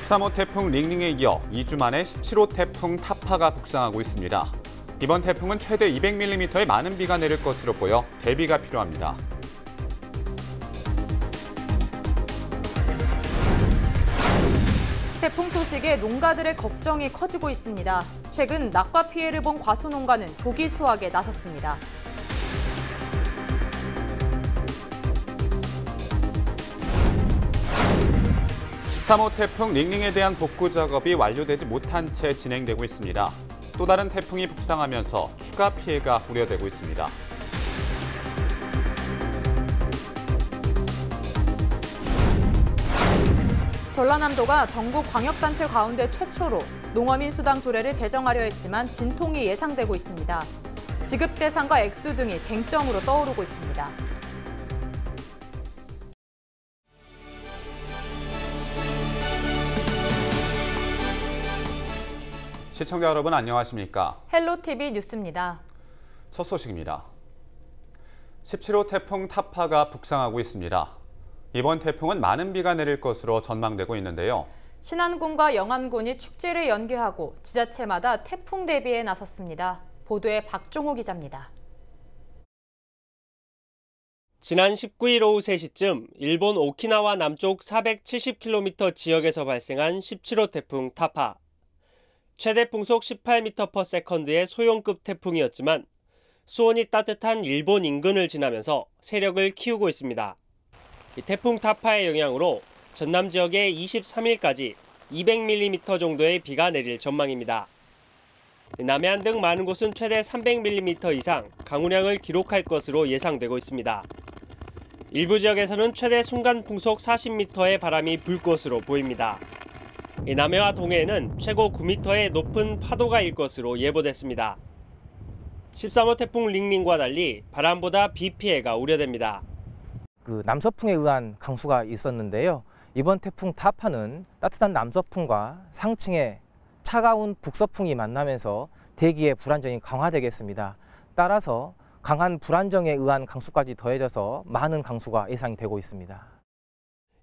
13호 태풍 링링에 이어 2주 만에 17호 태풍 타파가 북상하고 있습니다. 이번 태풍은 최대 200mm의 많은 비가 내릴 것으로 보여 대비가 필요합니다. 태풍 소식에 농가들의 걱정이 커지고 있습니다. 최근 낙과 피해를 본 과수농가는 조기 수확에 나섰습니다. 13호 태풍 링링에 대한 복구 작업이 완료되지 못한 채 진행되고 있습니다. 또 다른 태풍이 북상하면서 추가 피해가 우려되고 있습니다. 전라남도가 전국 광역단체 가운데 최초로 농어민 수당 조례를 제정하려 했지만 진통이 예상되고 있습니다. 지급 대상과 액수 등이 쟁점으로 떠오르고 있습니다. 시청자 여러분 안녕하십니까? 헬로티비 뉴스입니다. 첫 소식입니다. 17호 태풍 타파가 북상하고 있습니다. 이번 태풍은 많은 비가 내릴 것으로 전망되고 있는데요. 신안군과 영암군이 축제를 연기하고 지자체마다 태풍 대비에 나섰습니다. 보도에 박종호 기자입니다. 지난 19일 오후 3시쯤 일본 오키나와 남쪽 470km 지역에서 발생한 17호 태풍 타파. 최대 풍속 18m/s의 소형급 태풍이었지만 수온이 따뜻한 일본 인근을 지나면서 세력을 키우고 있습니다. 이 태풍 타파의 영향으로 전남 지역에 23일까지 200mm 정도의 비가 내릴 전망입니다. 남해안 등 많은 곳은 최대 300mm 이상 강우량을 기록할 것으로 예상되고 있습니다. 일부 지역에서는 최대 순간 풍속 40m의 바람이 불 것으로 보입니다. 남해와 동해에는 최고 9m의 높은 파도가 일 것으로 예보됐습니다. 13호 태풍 링링과 달리 바람보다 비 피해가 우려됩니다. 남서풍에 의한 강수가 있었는데요. 이번 태풍 타파는 따뜻한 남서풍과 상층의 차가운 북서풍이 만나면서 대기의 불안정이 강화되겠습니다. 따라서 강한 불안정에 의한 강수까지 더해져서 많은 강수가 예상이 되고 있습니다.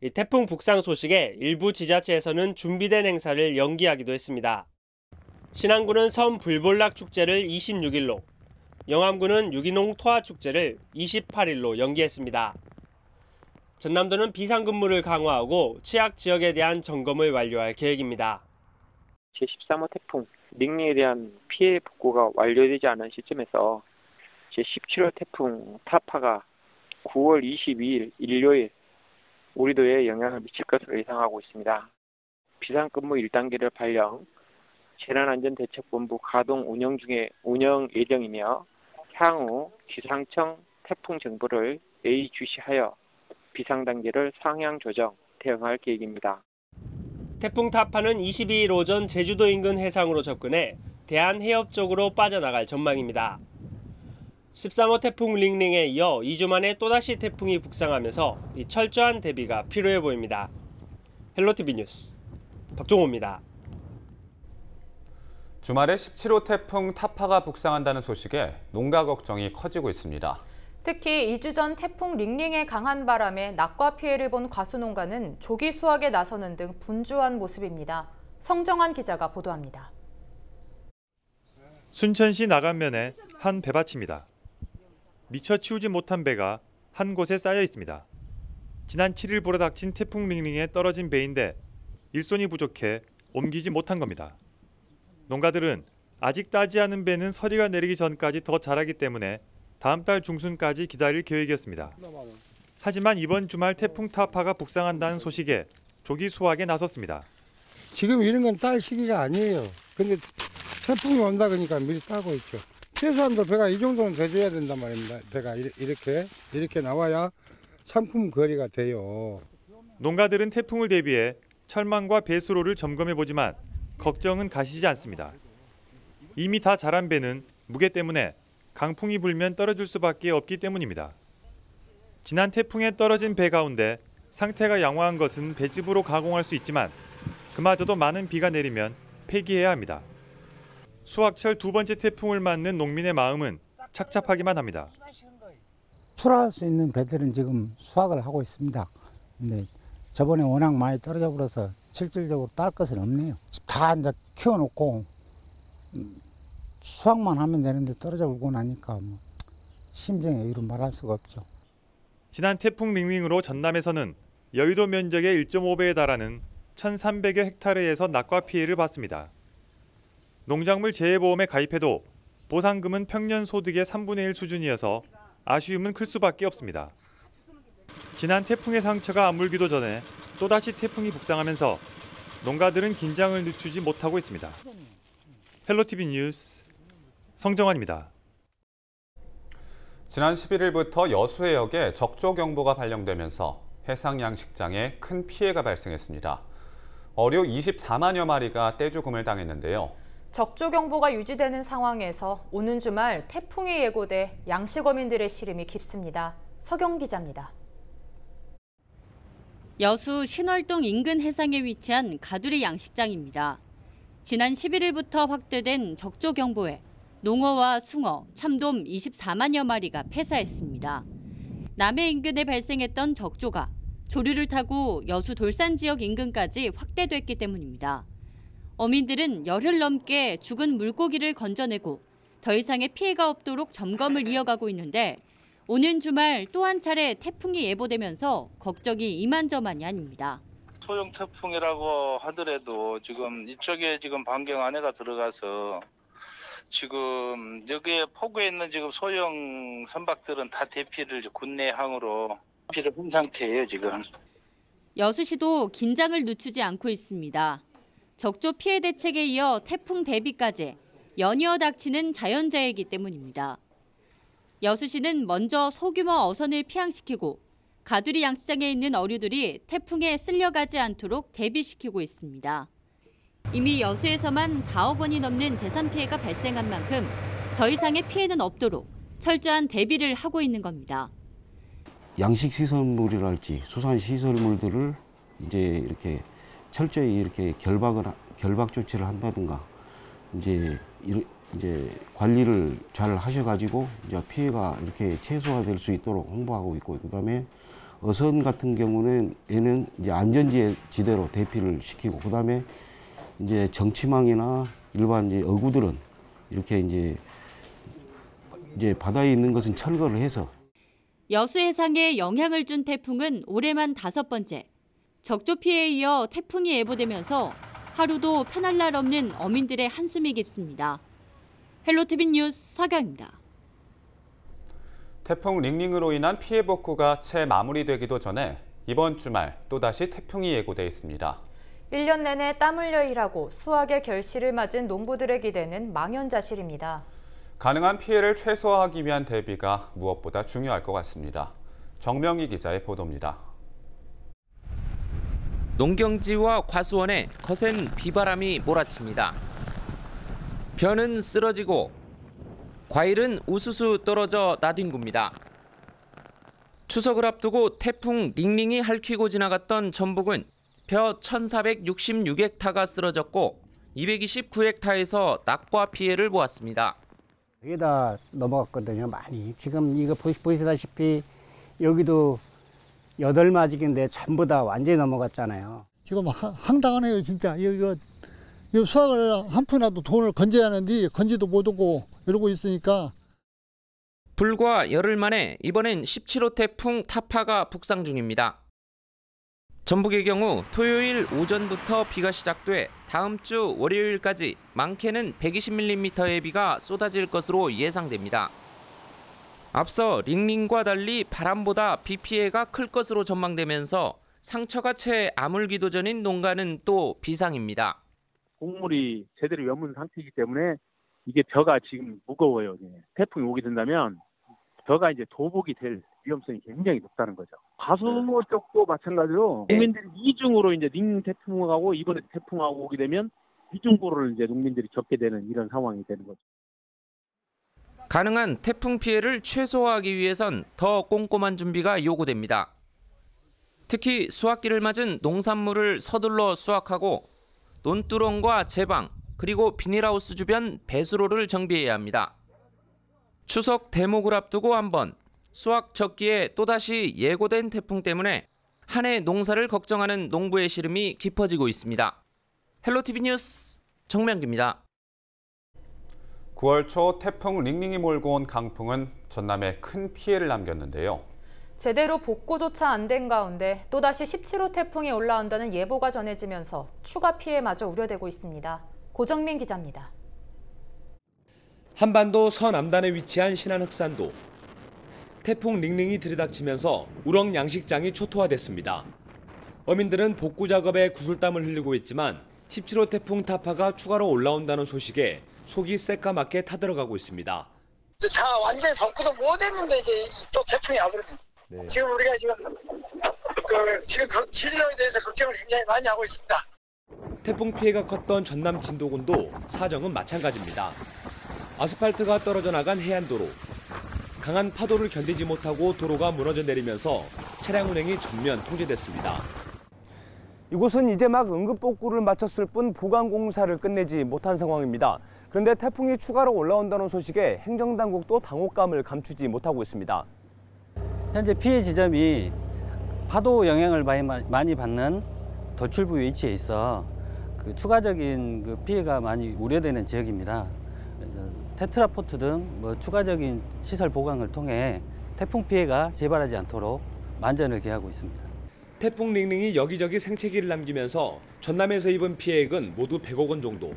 이 태풍 북상 소식에 일부 지자체에서는 준비된 행사를 연기하기도 했습니다. 신안군은 섬 불볼락 축제를 26일로, 영암군은 유기농 토화 축제를 28일로 연기했습니다. 전남도는 비상근무를 강화하고 취약 지역에 대한 점검을 완료할 계획입니다. 제13호 태풍 링링에 대한 피해 복구가 완료되지 않은 시점에서 제17호 태풍 타파가 9월 22일 일요일 우리도에 영향을 미칠 것으로 예상하고 있습니다. 비상근무 1단계를 발령, 재난안전대책본부 가동 운영 예정이며 향후 기상청 태풍 정보를 예의주시하여 비상단계를 상향 조정, 대응할 계획입니다. 태풍 타파는 22일 오전 제주도 인근 해상으로 접근해 대한해협 쪽으로 빠져나갈 전망입니다. 13호 태풍 링링에 이어 2주 만에 또다시 태풍이 북상하면서 철저한 대비가 필요해 보입니다. 헬로티비 뉴스 박종호입니다. 주말에 17호 태풍 타파가 북상한다는 소식에 농가 걱정이 커지고 있습니다. 특히 2주 전 태풍 링링의 강한 바람에 낙과 피해를 본 과수농가는 조기 수확에 나서는 등 분주한 모습입니다. 성정환 기자가 보도합니다. 순천시 나간면의 한 배밭입니다. 미처 치우지 못한 배가 한 곳에 쌓여 있습니다. 지난 7일 불어닥친 태풍 링링에 떨어진 배인데 일손이 부족해 옮기지 못한 겁니다. 농가들은 아직 따지 않은 배는 서리가 내리기 전까지 더 자라기 때문에 다음 달 중순까지 기다릴 계획이었습니다. 하지만 이번 주말 태풍 타파가 북상한다는 소식에 조기 수확에 나섰습니다. 지금 이런 건 딸 시기가 아니에요. 근데 태풍이 온다 그러니까 미리 따고 있죠. 최소한도 배가 이 정도는 돼줘야 된단 말입니다. 배가 이렇게 나와야 상품 거래가 돼요. 농가들은 태풍을 대비해 철망과 배수로를 점검해보지만 걱정은 가시지 않습니다. 이미 다 자란 배는 무게 때문에 강풍이 불면 떨어질 수밖에 없기 때문입니다. 지난 태풍에 떨어진 배 가운데 상태가 양호한 것은 배즙으로 가공할 수 있지만 그마저도 많은 비가 내리면 폐기해야 합니다. 수확철 두 번째 태풍을 맞는 농민의 마음은 착잡하기만 합니다. 출하할 수 있는 배들은 지금 수확을 하고 있습니다. 근데 저번에 워낙 많이 떨어져 버려서 실질적으로 딸 것은 없네요. 다 이제 키워놓고 수확만 하면 되는데 떨어져 오고 나니까 뭐 심정에 이루 말할 수가 없죠. 지난 태풍 링링으로 전남에서는 여의도 면적의 1.5배에 달하는 1,300여 헥타르에서 낙과 피해를 봤습니다. 농작물 재해보험에 가입해도 보상금은 평년 소득의 3분의 1 수준이어서 아쉬움은 클 수밖에 없습니다. 지난 태풍의 상처가 아물기도 전에 또다시 태풍이 북상하면서 농가들은 긴장을 늦추지 못하고 있습니다. 헬로티비 뉴스 성정환입니다. 지난 11일부터 여수해역에 적조경보가 발령되면서 해상양식장에 큰 피해가 발생했습니다. 어류 24만여 마리가 떼죽음을 당했는데요. 적조경보가 유지되는 상황에서 오는 주말 태풍이 예고돼 양식어민들의 시름이 깊습니다. 서경 기자입니다. 여수 신월동 인근 해상에 위치한 가두리 양식장입니다. 지난 11일부터 확대된 적조경보에 농어와 숭어, 참돔 24만여 마리가 폐사했습니다. 남해 인근에 발생했던 적조가 조류를 타고 여수 돌산 지역 인근까지 확대됐기 때문입니다. 어민들은 열흘 넘게 죽은 물고기를 건져내고 더 이상의 피해가 없도록 점검을 이어가고 있는데 오는 주말 또 한 차례 태풍이 예보되면서 걱정이 이만저만이 아닙니다. 소형 태풍이라고 하더라도 지금 이쪽에 지금 반경 안에가 들어가서 지금 여기에 포구에 있는 지금 소형 선박들은 다 대피를 국내항으로 대피를 한 상태예요 지금. 여수시도 긴장을 늦추지 않고 있습니다. 적조 피해 대책에 이어 태풍 대비까지 연이어 닥치는 자연재해이기 때문입니다. 여수시는 먼저 소규모 어선을 피항시키고 가두리 양식장에 있는 어류들이 태풍에 쓸려가지 않도록 대비시키고 있습니다. 이미 여수에서만 4억 원이 넘는 재산 피해가 발생한 만큼 더 이상의 피해는 없도록 철저한 대비를 하고 있는 겁니다. 양식 시설물이랄지 수산 시설물들을 이제 이렇게 철저히 이렇게 결박 조치를 한다든가 이제 관리를 잘 하셔가지고 이제 피해가 이렇게 최소화될 수 있도록 홍보하고 있고, 그다음에 어선 같은 경우는 얘는 이제 안전지대로 대피를 시키고, 그다음에 이제 정치망이나 일반 이제 어구들은 이렇게 이제 바다에 있는 것은 철거를 해서. 여수 해상에 영향을 준 태풍은 올해만 5번째. 적조 피해에 이어 태풍이 예보되면서 하루도 편할 날 없는 어민들의 한숨이 깊습니다. 헬로티비 뉴스 서경입니다. 태풍 링링으로 인한 피해 복구가 채 마무리되기도 전에 이번 주말 또다시 태풍이 예고돼 있습니다. 1년 내내 땀 흘려 일하고 수확의 결실을 맞은 농부들의 기대는 망연자실입니다. 가능한 피해를 최소화하기 위한 대비가 무엇보다 중요할 것 같습니다. 정명희 기자의 보도입니다. 농경지와 과수원에 거센 비바람이 몰아칩니다. 벼는 쓰러지고 과일은 우수수 떨어져 나뒹굽니다. 추석을 앞두고 태풍 링링이 핥히고 지나갔던 전북은 벼 1,466헥타가 쓰러졌고 229헥타에서 낙과 피해를 보았습니다. 여기다 넘어갔거든요, 많이. 지금 이거 보시다시피 여기도 8마직인데 전부 다 완전히 넘어갔잖아요. 지금 황당하네요, 진짜. 이거 수확을 한 푼이라도 돈을 건져야 하는데 건지도 못하고 이러고 있으니까. 불과 열흘 만에 이번엔 17호 태풍 타파가 북상 중입니다. 전북의 경우 토요일 오전부터 비가 시작돼 다음 주 월요일까지 많게는 120mm의 비가 쏟아질 것으로 예상됩니다. 앞서 링링과 달리 바람보다 비 피해가 클 것으로 전망되면서 상처가 채 아물기도 전인 농가는 또 비상입니다. 곡물이 제대로 여문 상태이기 때문에 이게 벼가 지금 무거워요. 태풍이 오게 된다면 벼가 이제 도복이 될 위험성이 굉장히 높다는 거죠. 과수원 쪽도 마찬가지로 농민들이 이중으로 이제 링 태풍하고 이번에 태풍하고 오게 되면 이중고를 이제 농민들이 겪게 되는 이런 상황이 되는 거죠. 가능한 태풍 피해를 최소화하기 위해선 더 꼼꼼한 준비가 요구됩니다. 특히 수확기를 맞은 농산물을 서둘러 수확하고 논두렁과 제방, 그리고 비닐하우스 주변 배수로를 정비해야 합니다. 추석 대목을 앞두고 한번 수확 적기에 또다시 예고된 태풍 때문에 한 해 농사를 걱정하는 농부의 시름이 깊어지고 있습니다. 헬로티비 뉴스 정명규입니다. 9월 초 태풍 링링이 몰고 온 강풍은 전남에 큰 피해를 남겼는데요. 제대로 복구조차 안 된 가운데 또다시 17호 태풍이 올라온다는 예보가 전해지면서 추가 피해마저 우려되고 있습니다. 고정민 기자입니다. 한반도 서남단에 위치한 신안 흑산도. 태풍 링링이 들이닥치면서 우럭 양식장이 초토화됐습니다. 어민들은 복구 작업에 구슬땀을 흘리고 있지만 17호 태풍 타파가 추가로 올라온다는 소식에 속이 새까맣게 타들어가고 있습니다. 다 완전히 복구도 못했는데 이제 또 태풍이 와버리네. 네. 지금 우리가 지금 진로에 대해서 걱정을 굉장히 많이 하고 있습니다. 태풍 피해가 컸던 전남 진도군도 사정은 마찬가지입니다. 아스팔트가 떨어져 나간 해안도로. 강한 파도를 견디지 못하고 도로가 무너져 내리면서 차량 운행이 전면 통제됐습니다. 이곳은 이제 막 응급복구를 마쳤을 뿐 보강공사를 끝내지 못한 상황입니다. 그런데 태풍이 추가로 올라온다는 소식에 행정당국도 당혹감을 감추지 못하고 있습니다. 현재 피해 지점이 파도 영향을 많이 받는 도출부 위치에 있어 추가적인 피해가 많이 우려되는 지역입니다. 테트라포트 등 추가적인 시설 보강을 통해 태풍 피해가 재발하지 않도록 만전을 기하고 있습니다. 태풍 링링이 여기저기 생채기를 남기면서 전남에서 입은 피해액은 모두 100억 원 정도.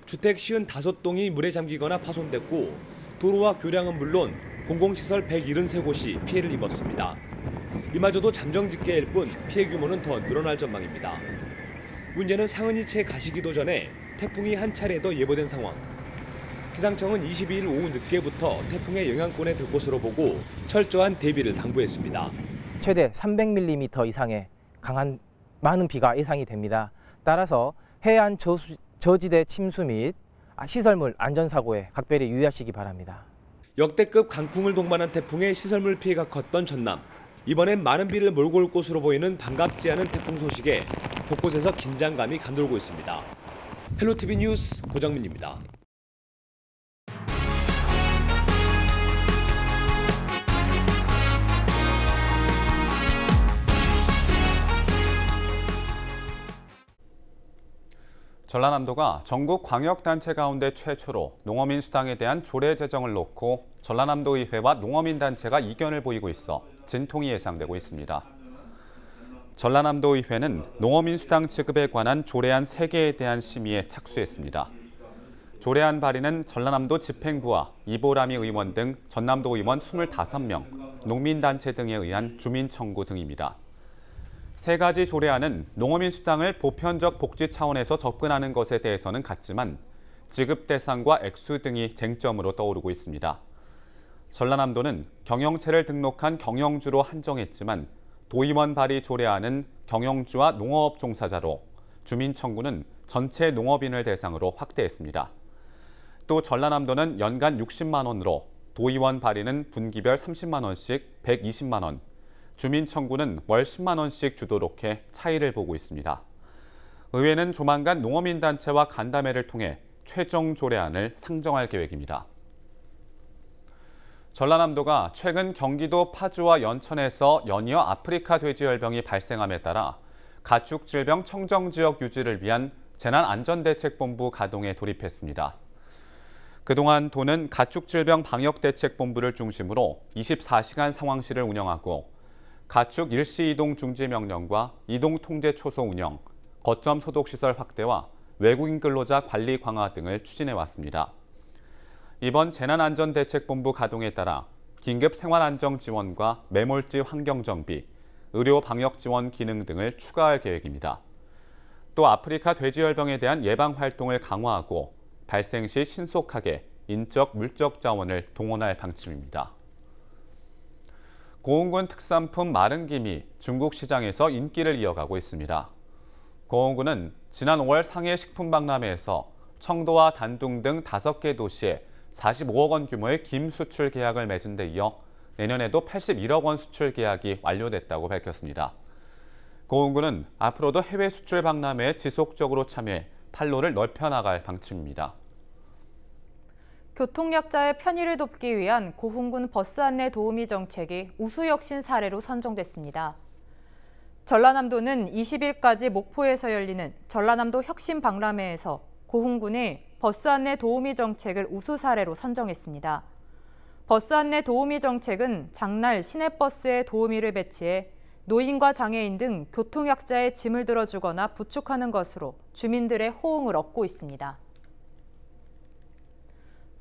주택 55동이 물에 잠기거나 파손됐고 도로와 교량은 물론 공공시설 173곳이 피해를 입었습니다. 이마저도 잠정집계일 뿐 피해 규모는 더 늘어날 전망입니다. 문제는 상흔이 채 가시기도 전에 태풍이 한 차례 더 예보된 상황. 기상청은 22일 오후 늦게부터 태풍의 영향권에 들 것으로 보고 철저한 대비를 당부했습니다. 최대 300mm 이상의 많은 비가 예상이 됩니다. 따라서 해안 저지대 침수 및 시설물 안전사고에 각별히 유의하시기 바랍니다. 역대급 강풍을 동반한 태풍에 시설물 피해가 컸던 전남. 이번엔 많은 비를 몰고 올 것으로 보이는 반갑지 않은 태풍 소식에 곳곳에서 긴장감이 감돌고 있습니다. 헬로티비 뉴스 고정민입니다. 전라남도가 전국 광역단체 가운데 최초로 농어민 수당에 대한 조례 제정을 놓고 전라남도의회와 농어민단체가 이견을 보이고 있어 진통이 예상되고 있습니다. 전라남도의회는 농어민 수당 지급에 관한 조례안 3개에 대한 심의에 착수했습니다. 조례안 발의는 전라남도 집행부와 이보람이 의원 등 전남도 의원 25명, 농민단체 등에 의한 주민 청구 등입니다. 3가지 조례안은 농어민 수당을 보편적 복지 차원에서 접근하는 것에 대해서는 같지만 지급 대상과 액수 등이 쟁점으로 떠오르고 있습니다. 전라남도는 경영체를 등록한 경영주로 한정했지만 도의원 발의 조례안은 경영주와 농어업 종사자로, 주민 청구는 전체 농업인을 대상으로 확대했습니다. 또 전라남도는 연간 60만 원으로 도의원 발의는 분기별 30만 원씩 120만 원, 주민 청구는 월 10만 원씩 주도록 해 차이를 보고 있습니다. 의회는 조만간 농어민단체와 간담회를 통해 최종 조례안을 상정할 계획입니다. 전라남도가 최근 경기도 파주와 연천에서 연이어 아프리카 돼지열병이 발생함에 따라 가축질병 청정지역 유지를 위한 재난안전대책본부 가동에 돌입했습니다. 그동안 도는 가축질병 방역대책본부를 중심으로 24시간 상황실을 운영하고 가축 일시 이동 중지 명령과 이동 통제 초소 운영, 거점 소독시설 확대와 외국인 근로자 관리 강화 등을 추진해 왔습니다. 이번 재난안전대책본부 가동에 따라 긴급 생활안정 지원과 매몰지 환경 정비, 의료 방역 지원 기능 등을 추가할 계획입니다. 또 아프리카 돼지열병에 대한 예방 활동을 강화하고 발생 시 신속하게 인적, 물적 자원을 동원할 방침입니다. 고흥군 특산품 마른 김이 중국 시장에서 인기를 이어가고 있습니다. 고흥군은 지난 5월 상해 식품박람회에서 청도와 단둥 등 5개 도시에 45억 원 규모의 김 수출 계약을 맺은 데 이어 내년에도 81억 원 수출 계약이 완료됐다고 밝혔습니다. 고흥군은 앞으로도 해외 수출 박람회에 지속적으로 참여해 판로를 넓혀나갈 방침입니다. 교통약자의 편의를 돕기 위한 고흥군 버스 안내 도우미 정책이 우수혁신 사례로 선정됐습니다. 전라남도는 20일까지 목포에서 열리는 전라남도 혁신박람회에서 고흥군이 버스 안내 도우미 정책을 우수 사례로 선정했습니다. 버스 안내 도우미 정책은 장날 시내버스에 도우미를 배치해 노인과 장애인 등 교통약자의 짐을 들어주거나 부축하는 것으로 주민들의 호응을 얻고 있습니다.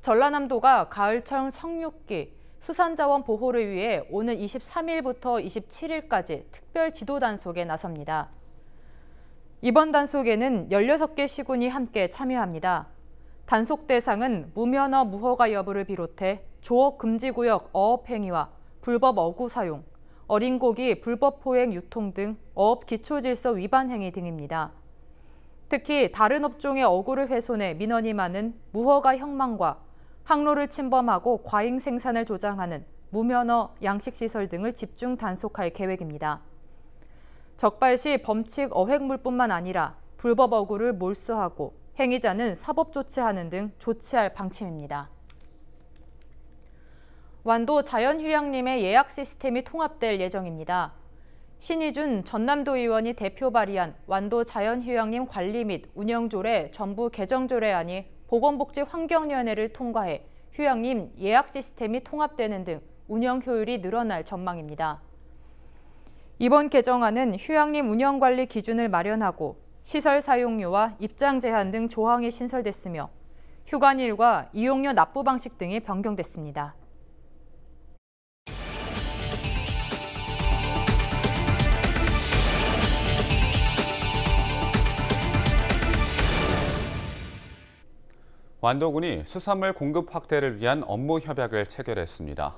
전라남도가 가을철 성육기 수산자원 보호를 위해 오는 23일부터 27일까지 특별 지도 단속에 나섭니다. 이번 단속에는 16개 시군이 함께 참여합니다. 단속 대상은 무면허 무허가 여부를 비롯해 조업 금지구역 어업 행위와 불법 어구 사용, 어린 고기 불법 포획 유통 등 어업 기초질서 위반 행위 등입니다. 특히 다른 업종의 어구를 훼손해 민원이 많은 무허가 형망과 항로를 침범하고 과잉 생산을 조장하는 무면허 양식시설 등을 집중 단속할 계획입니다. 적발 시 범칙 어획물뿐만 아니라 불법 어구를 몰수하고 행위자는 사법 조치하는 등 조치할 방침입니다. 완도 자연휴양림의 예약 시스템이 통합될 예정입니다. 신희준 전남도 의원이 대표 발의한 완도 자연휴양림 관리 및 운영조례 전부 개정조례안이 보건복지환경위원회를 통과해 휴양림 예약 시스템이 통합되는 등 운영 효율이 늘어날 전망입니다. 이번 개정안은 휴양림 운영관리 기준을 마련하고 시설 사용료와 입장 제한 등 조항이 신설됐으며 휴관일과 이용료 납부 방식 등이 변경됐습니다. 완도군이 수산물 공급 확대를 위한 업무 협약을 체결했습니다.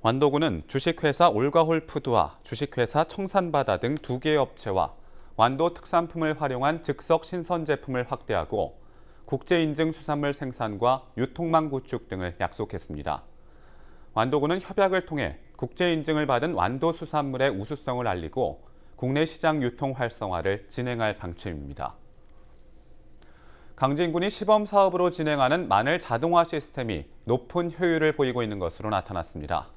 완도군은 주식회사 올가홀푸드와 주식회사 청산바다 등 2개의 업체와 완도 특산품을 활용한 즉석 신선 제품을 확대하고 국제인증 수산물 생산과 유통망 구축 등을 약속했습니다. 완도군은 협약을 통해 국제인증을 받은 완도 수산물의 우수성을 알리고 국내 시장 유통 활성화를 진행할 방침입니다. 강진군이 시범 사업으로 진행하는 마늘 자동화 시스템이 높은 효율을 보이고 있는 것으로 나타났습니다.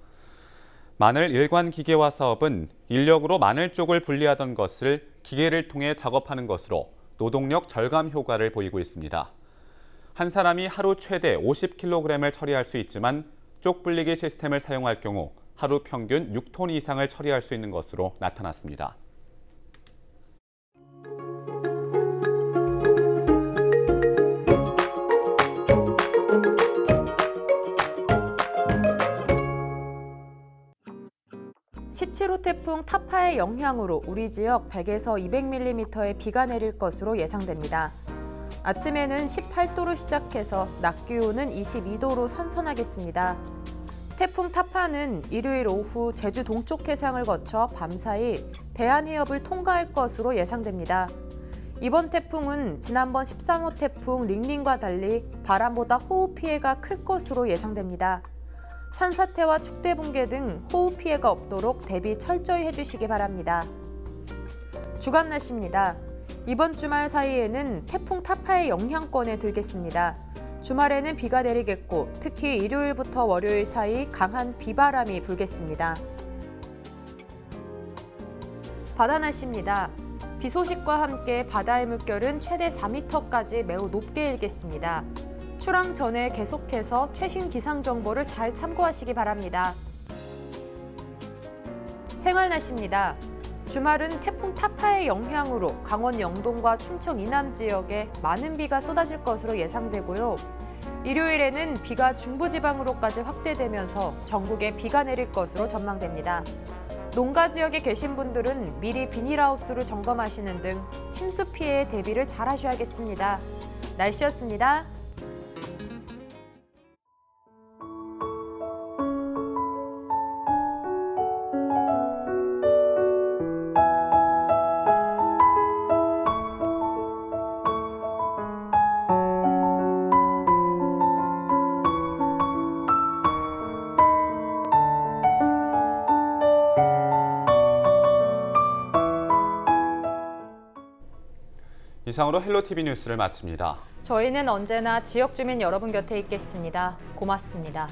마늘 일관 기계화 사업은 인력으로 마늘 쪽을 분리하던 것을 기계를 통해 작업하는 것으로 노동력 절감 효과를 보이고 있습니다. 한 사람이 하루 최대 50kg을 처리할 수 있지만 쪽 분리기 시스템을 사용할 경우 하루 평균 6톤 이상을 처리할 수 있는 것으로 나타났습니다. (17호) 태풍 타파의 영향으로 우리 지역 100에서 200mm의 비가 내릴 것으로 예상됩니다. 아침에는 18도로 시작해서 낮 기온은 22도로 선선하겠습니다. 태풍 타파는 일요일 오후 제주 동쪽 해상을 거쳐 밤사이 대한해협을 통과할 것으로 예상됩니다. 이번 태풍은 지난번 13호 태풍 링링과 달리 바람보다 호우 피해가 클 것으로 예상됩니다. 산사태와 축대 붕괴 등 호우 피해가 없도록 대비 철저히 해주시기 바랍니다. 주간 날씨입니다. 이번 주말 사이에는 태풍 타파의 영향권에 들겠습니다. 주말에는 비가 내리겠고 특히 일요일부터 월요일 사이 강한 비바람이 불겠습니다. 바다 날씨입니다. 비 소식과 함께 바다의 물결은 최대 4m까지 매우 높게 일겠습니다. 출항 전에 계속해서 최신 기상 정보를 잘 참고하시기 바랍니다. 생활 날씨입니다. 주말은 태풍 타파의 영향으로 강원 영동과 충청 이남 지역에 많은 비가 쏟아질 것으로 예상되고요. 일요일에는 비가 중부지방으로까지 확대되면서 전국에 비가 내릴 것으로 전망됩니다. 농가 지역에 계신 분들은 미리 비닐하우스를 점검하시는 등 침수 피해에 대비를 잘 하셔야겠습니다. 날씨였습니다. 이상으로 헬로티비 뉴스를 마칩니다. 저희는 언제나 지역 주민 여러분 곁에 있겠습니다. 고맙습니다.